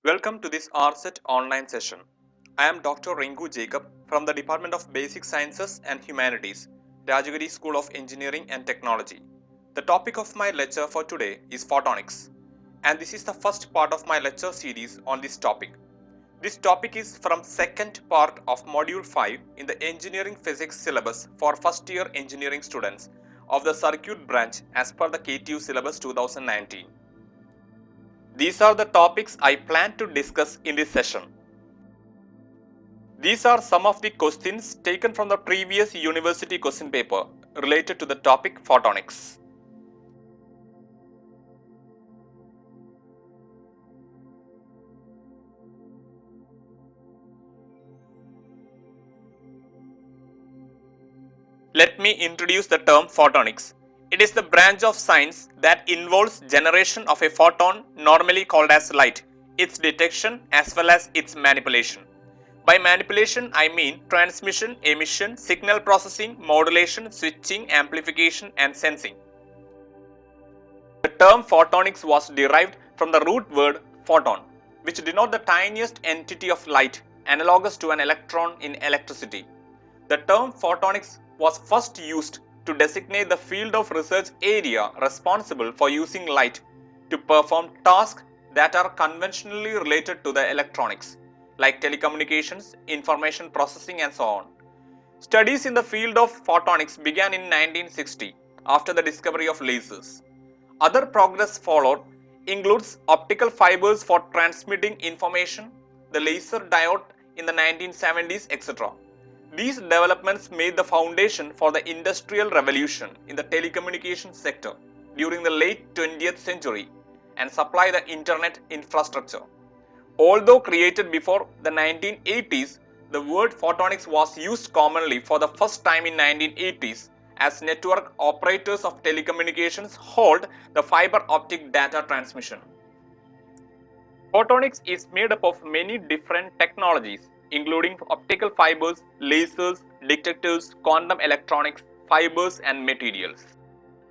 Welcome to this RSET online session. I am Dr. Rinku Jacob from the Department of Basic Sciences and Humanities, Rajagiri School of Engineering and Technology. The topic of my lecture for today is Photonics, and this is the first part of my lecture series on this topic. This topic is from second part of Module 5 in the Engineering Physics syllabus for first year engineering students of the Circuit branch as per the KTU syllabus 2019. These are the topics I plan to discuss in this session. These are some of the questions taken from the previous university question paper related to the topic photonics. Let me introduce the term photonics. It is the branch of science that involves generation of a photon, normally called as light, its detection as well as its manipulation. By manipulation, I mean transmission, emission, signal processing, modulation, switching, amplification, and sensing. The term photonics was derived from the root word photon, which denotes the tiniest entity of light, analogous to an electron in electricity. The term photonics was first used to designate the field of research area responsible for using light to perform tasks that are conventionally related to the electronics, like telecommunications, information processing, and so on. Studies in the field of photonics began in 1960 after the discovery of lasers. Other progress followed includes optical fibers for transmitting information, the laser diode in the 1970s, etc. These developments made the foundation for the industrial revolution in the telecommunications sector during the late 20th century and supply the internet infrastructure. Although created before the 1980s, the word photonics was used commonly for the first time in 1980s as network operators of telecommunications hold the fiber optic data transmission. Photonics is made up of many different technologies, including optical fibers, lasers, detectors, quantum electronics, fibers, and materials.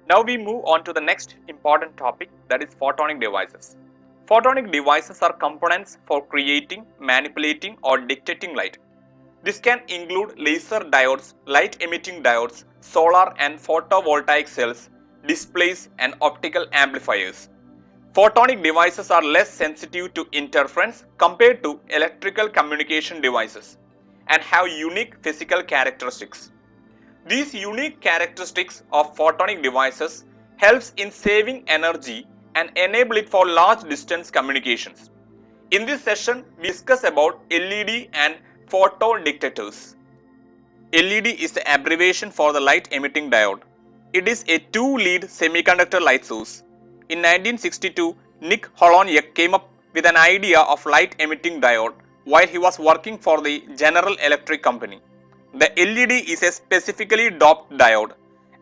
Now we move on to the next important topic, that is photonic devices. Photonic devices are components for creating, manipulating, or detecting light. This can include laser diodes, light emitting diodes, solar and photovoltaic cells, displays, and optical amplifiers. Photonic devices are less sensitive to interference compared to electrical communication devices and have unique physical characteristics. These unique characteristics of photonic devices helps in saving energy and enable it for large distance communications. In this session, we discuss about LED and photodetectors. LED is the abbreviation for the light emitting diode. It is a two-lead semiconductor light source. In 1962, Nick Holonyak came up with an idea of light emitting diode while he was working for the General Electric company. The LED is a specifically doped diode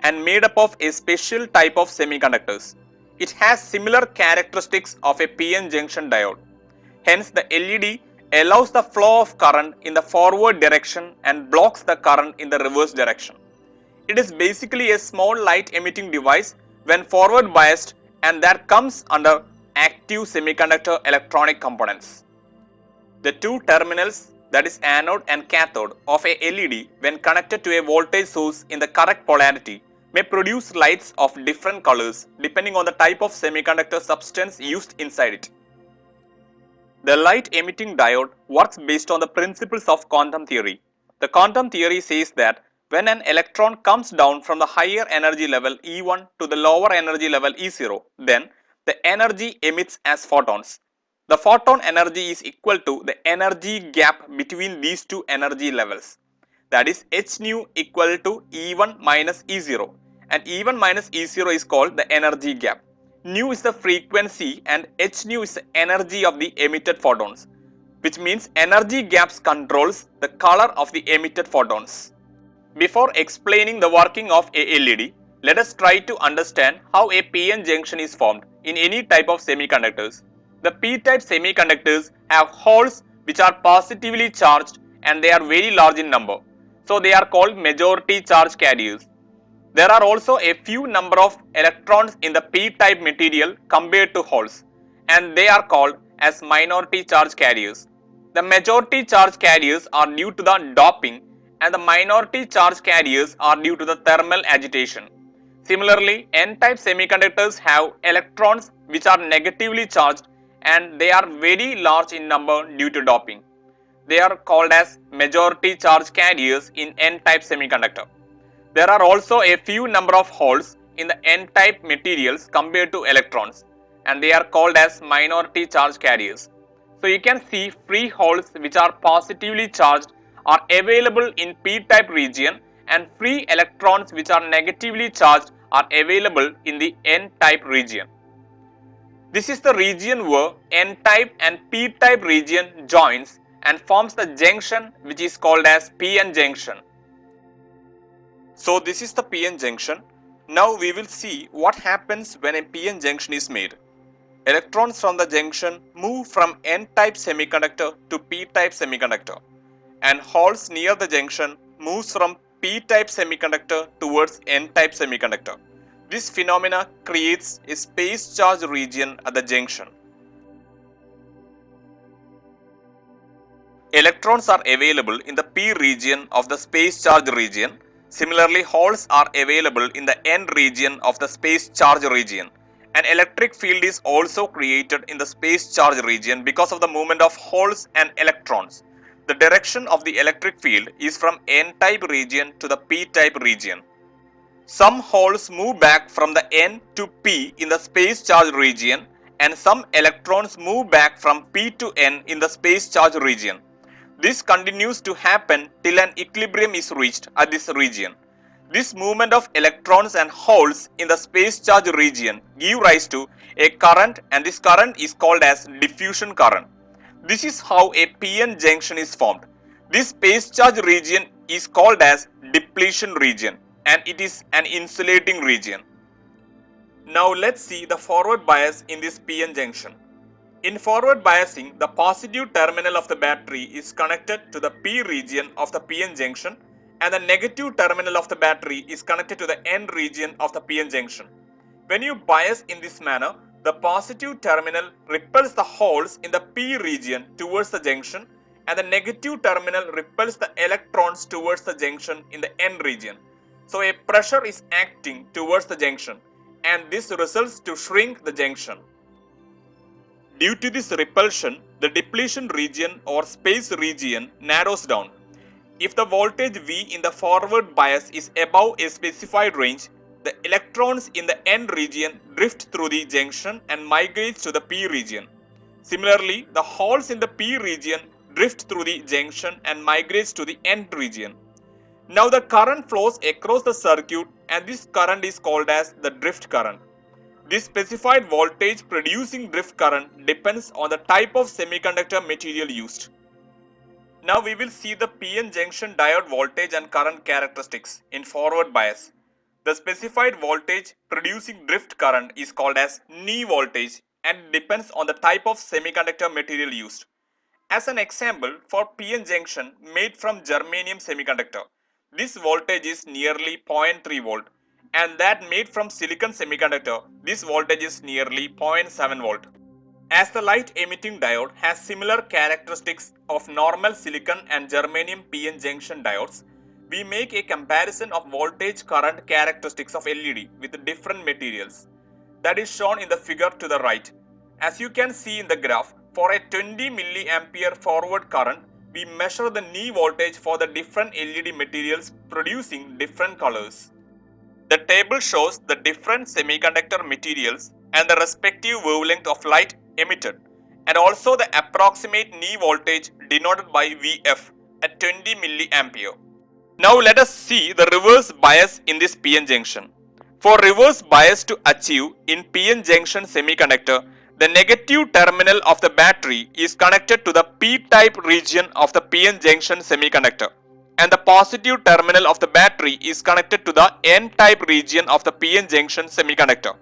and made up of a special type of semiconductors. It has similar characteristics of a PN junction diode. Hence, the LED allows the flow of current in the forward direction and blocks the current in the reverse direction. It is basically a small light emitting device when forward biased, and that comes under active semiconductor electronic components. The two terminals, that is anode and cathode, of a LED when connected to a voltage source in the correct polarity may produce lights of different colors depending on the type of semiconductor substance used inside it. The light emitting diode works based on the principles of quantum theory. The quantum theory says that when an electron comes down from the higher energy level E1 to the lower energy level E0, then the energy emits as photons. The photon energy is equal to the energy gap between these two energy levels. That is h nu equal to E1 minus E0, and E1 minus E0 is called the energy gap. Nu is the frequency and h nu is the energy of the emitted photons, which means energy gaps controls the color of the emitted photons. Before explaining the working of a LED, let us try to understand how a PN junction is formed in any type of semiconductors. The p-type semiconductors have holes which are positively charged and they are very large in number. So they are called majority charge carriers. There are also a few number of electrons in the p-type material compared to holes, and they are called as minority charge carriers. The majority charge carriers are due to the doping and the minority charge carriers are due to the thermal agitation. Similarly, N-type semiconductors have electrons which are negatively charged and they are very large in number due to doping. They are called as majority charge carriers in N-type semiconductor. There are also a few number of holes in the N-type materials compared to electrons and they are called as minority charge carriers. So you can see free holes which are positively charged are available in P-type region and free electrons which are negatively charged are available in the N-type region. This is the region where N-type and P-type region joins and forms the junction which is called as PN junction. So this is the PN junction. Now we will see what happens when a PN junction is made. Electrons from the junction move from N-type semiconductor to P-type semiconductor and holes near the junction moves from P-type semiconductor towards N-type semiconductor. This phenomena creates a space charge region at the junction. Electrons are available in the P region of the space charge region. Similarly, holes are available in the N region of the space charge region. An electric field is also created in the space charge region because of the movement of holes and electrons. The direction of the electric field is from N-type region to the P-type region. Some holes move back from the N to P in the space charge region and some electrons move back from P to N in the space charge region. This continues to happen till an equilibrium is reached at this region. This movement of electrons and holes in the space charge region give rise to a current and this current is called as diffusion current. This is how a PN junction is formed. This space charge region is called as depletion region and it is an insulating region. Now let's see the forward bias in this PN junction. In forward biasing, the positive terminal of the battery is connected to the P region of the PN junction and the negative terminal of the battery is connected to the N region of the PN junction. When you bias in this manner, the positive terminal repels the holes in the P region towards the junction and the negative terminal repels the electrons towards the junction in the N region. So a pressure is acting towards the junction and this results to shrink the junction. Due to this repulsion, the depletion region or space region narrows down. If the voltage V in the forward bias is above a specified range, the electrons in the N region drift through the junction and migrates to the P region. Similarly, the holes in the P region drift through the junction and migrates to the N region. Now the current flows across the circuit and this current is called as the drift current. This specified voltage producing drift current depends on the type of semiconductor material used. Now we will see the PN junction diode voltage and current characteristics in forward bias. The specified voltage producing drift current is called as knee voltage and depends on the type of semiconductor material used. As an example, for PN junction made from germanium semiconductor, this voltage is nearly 0.3 volt. And that made from silicon semiconductor, this voltage is nearly 0.7 volt. As the light emitting diode has similar characteristics of normal silicon and germanium PN junction diodes, we make a comparison of voltage current characteristics of LED with different materials. That is shown in the figure to the right. As you can see in the graph, for a 20 milliampere forward current, we measure the knee voltage for the different LED materials producing different colors. The table shows the different semiconductor materials and the respective wavelength of light emitted and also the approximate knee voltage denoted by Vf at 20 milliampere. Now let us see the reverse bias in this PN junction. For reverse bias to achieve in PN junction semiconductor, the negative terminal of the battery is connected to the P-type region of the PN junction semiconductor and the positive terminal of the battery is connected to the N-type region of the PN junction semiconductor.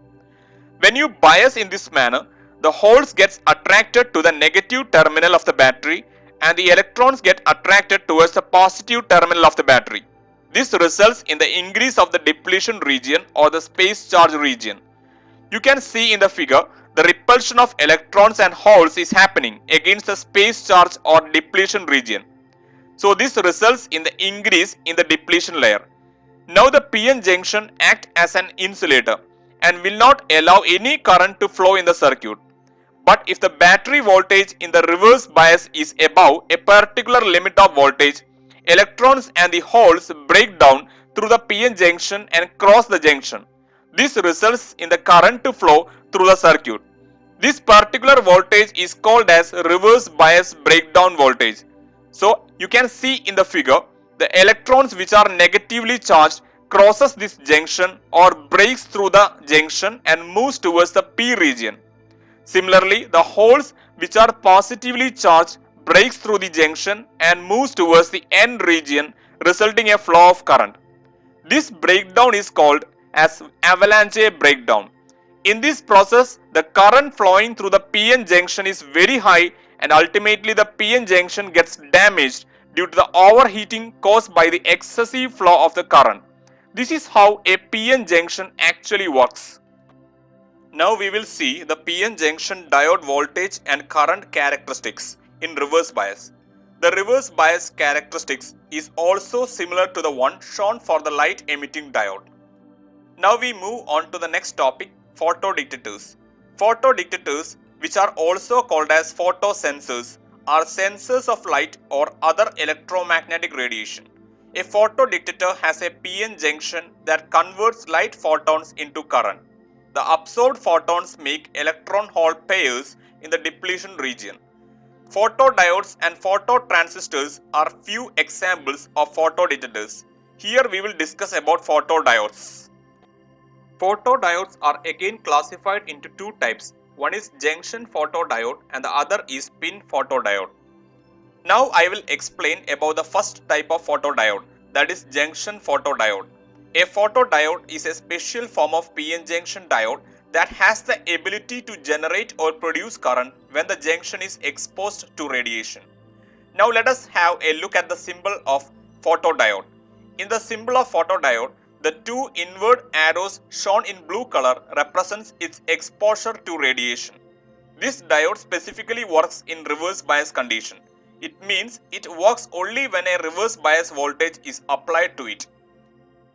When you bias in this manner, the holes gets attracted to the negative terminal of the battery and the electrons get attracted towards the positive terminal of the battery. This results in the increase of the depletion region or the space charge region. You can see in the figure the repulsion of electrons and holes is happening against the space charge or depletion region. So this results in the increase in the depletion layer. Now the PN junction acts as an insulator and will not allow any current to flow in the circuit. But if the battery voltage in the reverse bias is above a particular limit of voltage, electrons and the holes break down through the PN junction and cross the junction. This results in the current to flow through the circuit. This particular voltage is called as reverse bias breakdown voltage. So you can see in the figure, the electrons which are negatively charged crosses this junction or breaks through the junction and moves towards the P region. Similarly, the holes which are positively charged breaks through the junction and moves towards the N region, resulting in a flow of current. This breakdown is called as avalanche breakdown. In this process, the current flowing through the PN junction is very high and ultimately the PN junction gets damaged due to the overheating caused by the excessive flow of the current. This is how a PN junction actually works. Now we will see the PN junction diode voltage and current characteristics in reverse bias. The reverse bias characteristics is also similar to the one shown for the light emitting diode. Now we move on to the next topic, photodetectors. Photodetectors, which are also called as photosensors, are sensors of light or other electromagnetic radiation. A photodetector has a PN junction that converts light photons into current. The absorbed photons make electron-hole pairs in the depletion region. Photodiodes and phototransistors are few examples of photodetectors. Here we will discuss about photodiodes. Photodiodes are again classified into two types. One is junction photodiode and the other is spin photodiode. Now I will explain about the first type of photodiode, that is junction photodiode. A photodiode is a special form of PN junction diode that has the ability to generate or produce current when the junction is exposed to radiation. Now let us have a look at the symbol of photodiode. In the symbol of photodiode, the two inward arrows shown in blue color represents its exposure to radiation. This diode specifically works in reverse bias condition. It means it works only when a reverse bias voltage is applied to it.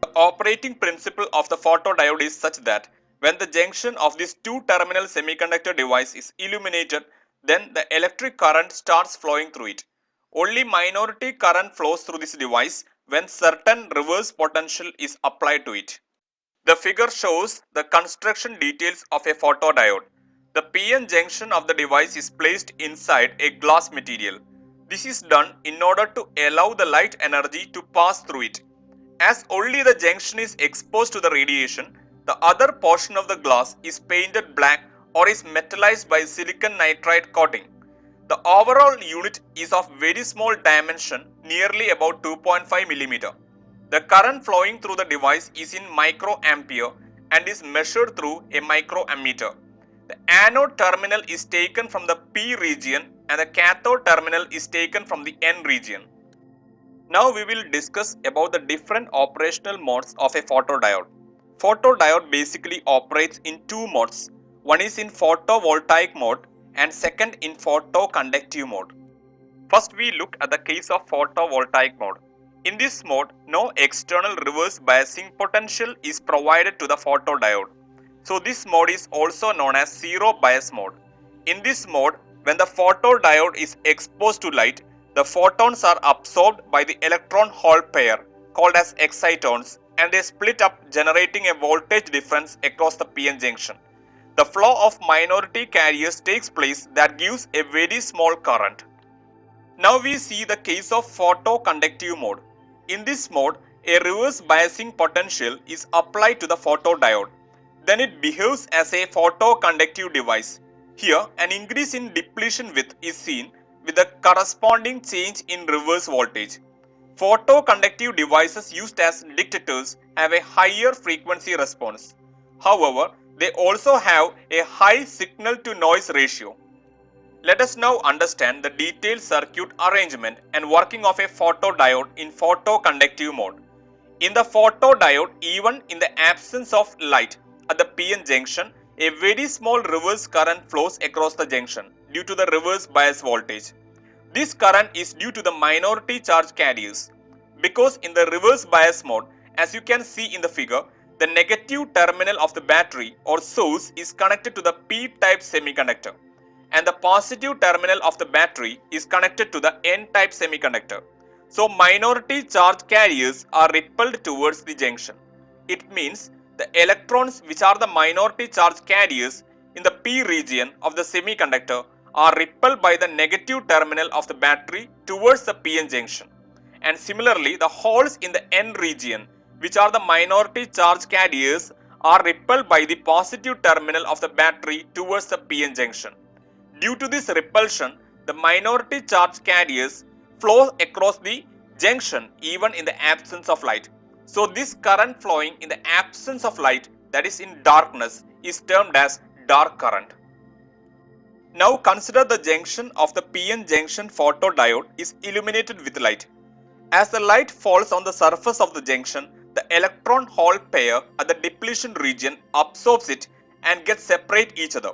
The operating principle of the photodiode is such that when the junction of this two-terminal semiconductor device is illuminated, then the electric current starts flowing through it. Only minority current flows through this device when certain reverse potential is applied to it. The figure shows the construction details of a photodiode. The PN junction of the device is placed inside a glass material. This is done in order to allow the light energy to pass through it. As only the junction is exposed to the radiation, the other portion of the glass is painted black or is metallized by silicon nitride coating. The overall unit is of very small dimension, nearly about 2.5 mm. The current flowing through the device is in microampere and is measured through a microammeter. The anode terminal is taken from the P region and the cathode terminal is taken from the N region. Now we will discuss about the different operational modes of a photodiode. Photodiode basically operates in two modes. One is in photovoltaic mode and second in photoconductive mode. First we look at the case of photovoltaic mode. In this mode, no external reverse biasing potential is provided to the photodiode. So this mode is also known as zero bias mode. In this mode, when the photodiode is exposed to light, the photons are absorbed by the electron-hole pair called as excitons and they split up, generating a voltage difference across the PN junction. The flow of minority carriers takes place that gives a very small current. Now we see the case of photoconductive mode. In this mode, a reverse biasing potential is applied to the photodiode. Then it behaves as a photoconductive device. Here, an increase in depletion width is seen with a corresponding change in reverse voltage. Photoconductive devices used as detectors have a higher frequency response. However, they also have a high signal to noise ratio. Let us now understand the detailed circuit arrangement and working of a photodiode in photoconductive mode. In the photodiode, even in the absence of light at the PN junction, a very small reverse current flows across the junction due to the reverse bias voltage. This current is due to the minority charge carriers, because in the reverse bias mode, as you can see in the figure, the negative terminal of the battery or source is connected to the p-type semiconductor and the positive terminal of the battery is connected to the n-type semiconductor. So minority charge carriers are repelled towards the junction. It means the electrons which are the minority charge carriers in the p region of the semiconductor are repelled by the negative terminal of the battery towards the p-n junction. And similarly, the holes in the n region, which are the minority charge carriers, are repelled by the positive terminal of the battery towards the p-n junction. Due to this repulsion, the minority charge carriers flow across the junction even in the absence of light. So this current flowing in the absence of light, that is in darkness, is termed as dark current. Now consider the junction of the p-n junction photodiode is illuminated with light. As the light falls on the surface of the junction, the electron-hole pair at the depletion region absorbs it and gets separate each other.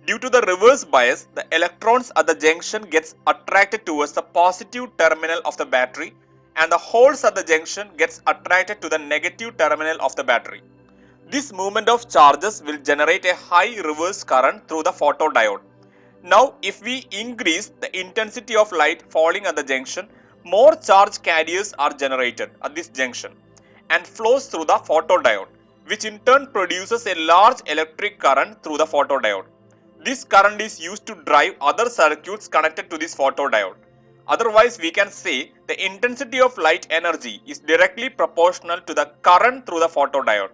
Due to the reverse bias, the electrons at the junction gets attracted towards the positive terminal of the battery and the holes at the junction gets attracted to the negative terminal of the battery. This movement of charges will generate a high reverse current through the photodiode. Now, if we increase the intensity of light falling at the junction, more charge carriers are generated at this junction and flows through the photodiode, which in turn produces a large electric current through the photodiode. This current is used to drive other circuits connected to this photodiode. Otherwise, we can say the intensity of light energy is directly proportional to the current through the photodiode.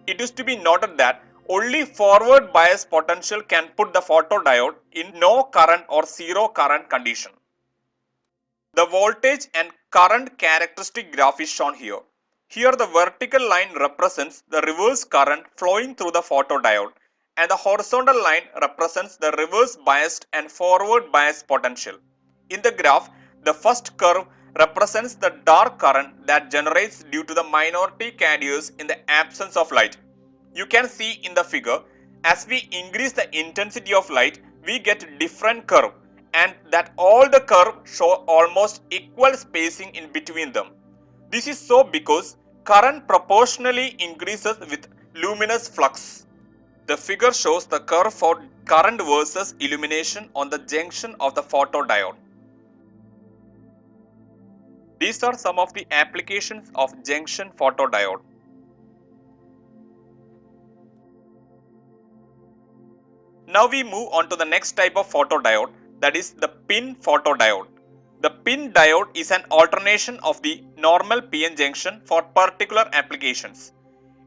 It is to be noted that only forward bias potential can put the photodiode in no current or zero current condition. The voltage and current characteristic graph is shown here. Here the vertical line represents the reverse current flowing through the photodiode and the horizontal line represents the reverse biased and forward biased potential. In the graph, the first curve represents the dark current that generates due to the minority carriers in the absence of light. You can see in the figure, as we increase the intensity of light, we get different curve and that all the curve show almost equal spacing in between them. This is so because current proportionally increases with luminous flux. The figure shows the curve for current versus illumination on the junction of the photodiode. These are some of the applications of junction photodiode. Now we move on to the next type of photodiode, that is the pin photodiode. The pin diode is an alternation of the normal p-n junction for particular applications.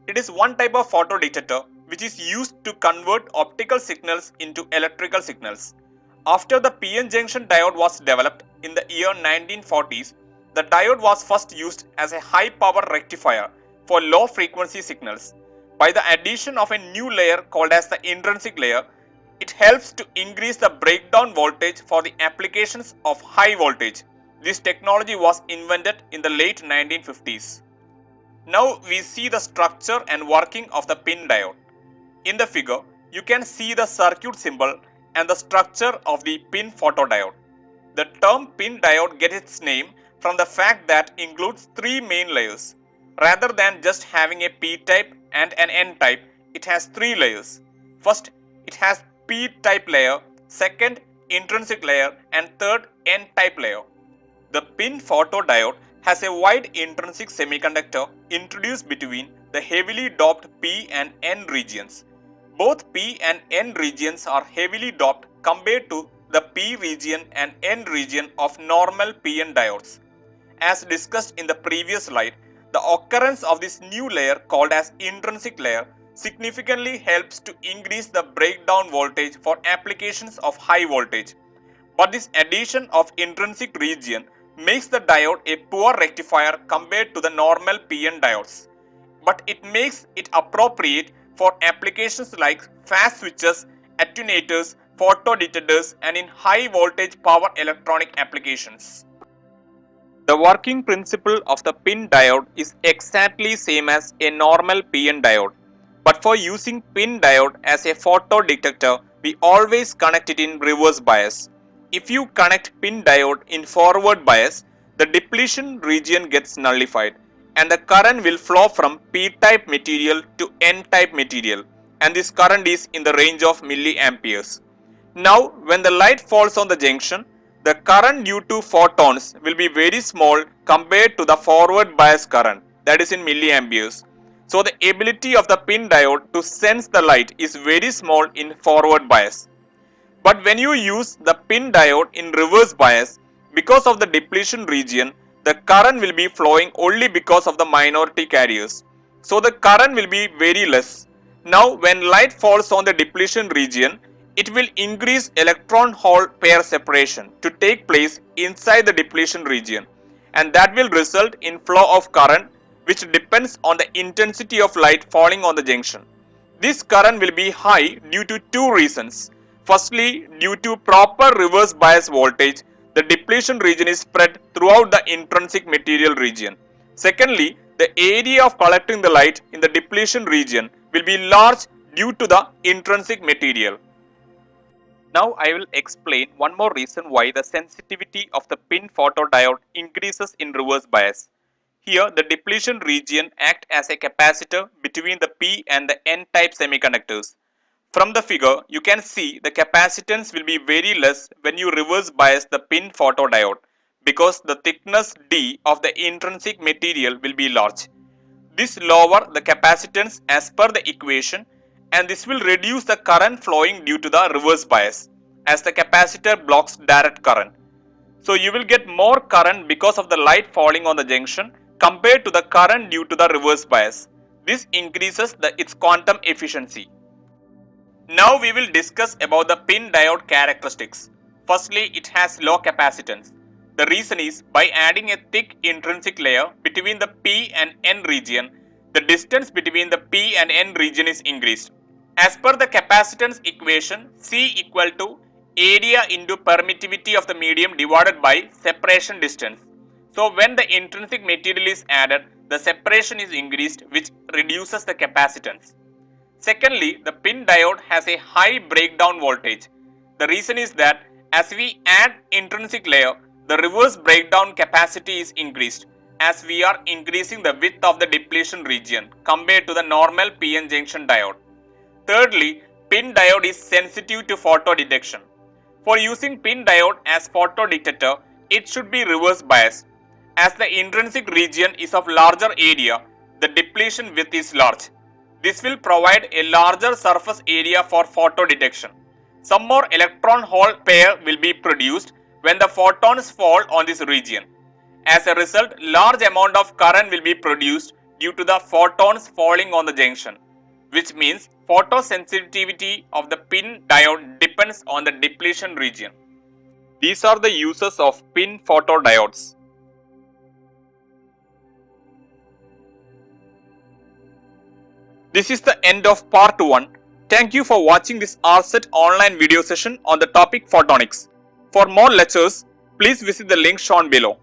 It is one type of photodetector which is used to convert optical signals into electrical signals. After the p-n junction diode was developed in the year 1940s, the diode was first used as a high power rectifier for low frequency signals. By the addition of a new layer called as the intrinsic layer, it helps to increase the breakdown voltage for the applications of high voltage. This technology was invented in the late 1950s. Now we see the structure and working of the pin diode. In the figure, you can see the circuit symbol and the structure of the pin photodiode. The term pin diode gets its name from the fact that it includes three main layers. Rather than just having a p-type and an n-type, it has three layers. First, it has p-type layer, second intrinsic layer and third n-type layer. The pin photodiode has a wide intrinsic semiconductor introduced between the heavily doped p and n regions. Both p and n regions are heavily doped compared to the p region and n region of normal p-n diodes. As discussed in the previous slide, the occurrence of this new layer called as intrinsic layer significantly helps to increase the breakdown voltage for applications of high voltage. But this addition of intrinsic region makes the diode a poor rectifier compared to the normal p-n diodes. But it makes it appropriate for applications like fast switches, attenuators, photodetectors and in high voltage power electronic applications. The working principle of the pin diode is exactly same as a normal p-n diode. But for using pin diode as a photo detector, we always connect it in reverse bias. If you connect pin diode in forward bias, the depletion region gets nullified and the current will flow from p-type material to n-type material, and this current is in the range of milliamperes. Now, when the light falls on the junction, the current due to photons will be very small compared to the forward bias current, that is in milliamperes. So, the ability of the pin diode to sense the light is very small in forward bias. But when you use the pin diode in reverse bias, because of the depletion region, the current will be flowing only because of the minority carriers. So the current will be very less. Now when light falls on the depletion region, it will increase electron hole pair separation to take place inside the depletion region, and that will result in flow of current which depends on the intensity of light falling on the junction. This current will be high due to two reasons. Firstly, due to proper reverse bias voltage, the depletion region is spread throughout the intrinsic material region. Secondly, the area of collecting the light in the depletion region will be large due to the intrinsic material. Now I will explain one more reason why the sensitivity of the pin photodiode increases in reverse bias. Here the depletion region acts as a capacitor between the P and the N-type semiconductors. From the figure you can see the capacitance will be very less when you reverse bias the pin photodiode because the thickness D of the intrinsic material will be large. This lower the capacitance as per the equation, and this will reduce the current flowing due to the reverse bias as the capacitor blocks direct current. So you will get more current because of the light falling on the junction compared to the current due to the reverse bias. This increases its quantum efficiency. Now we will discuss about the pin diode characteristics. Firstly, it has low capacitance. The reason is by adding a thick intrinsic layer between the P and N region, the distance between the P and N region is increased. As per the capacitance equation, C equal to area into permittivity of the medium divided by separation distance. So when the intrinsic material is added, the separation is increased, which reduces the capacitance. Secondly, the pin diode has a high breakdown voltage. The reason is that as we add intrinsic layer, the reverse breakdown capacity is increased as we are increasing the width of the depletion region compared to the normal PN junction diode. Thirdly, pin diode is sensitive to photo detection. For using pin diode as photo detector, it should be reverse biased. As the intrinsic region is of larger area, the depletion width is large. This will provide a larger surface area for photo detection. Some more electron hole pair will be produced when the photons fall on this region. As a result, large amount of current will be produced due to the photons falling on the junction, which means photosensitivity of the pin diode depends on the depletion region. These are the uses of pin photodiodes. This is the end of part 1. Thank you for watching this RSET online video session on the topic Photonics. For more lectures, please visit the link shown below.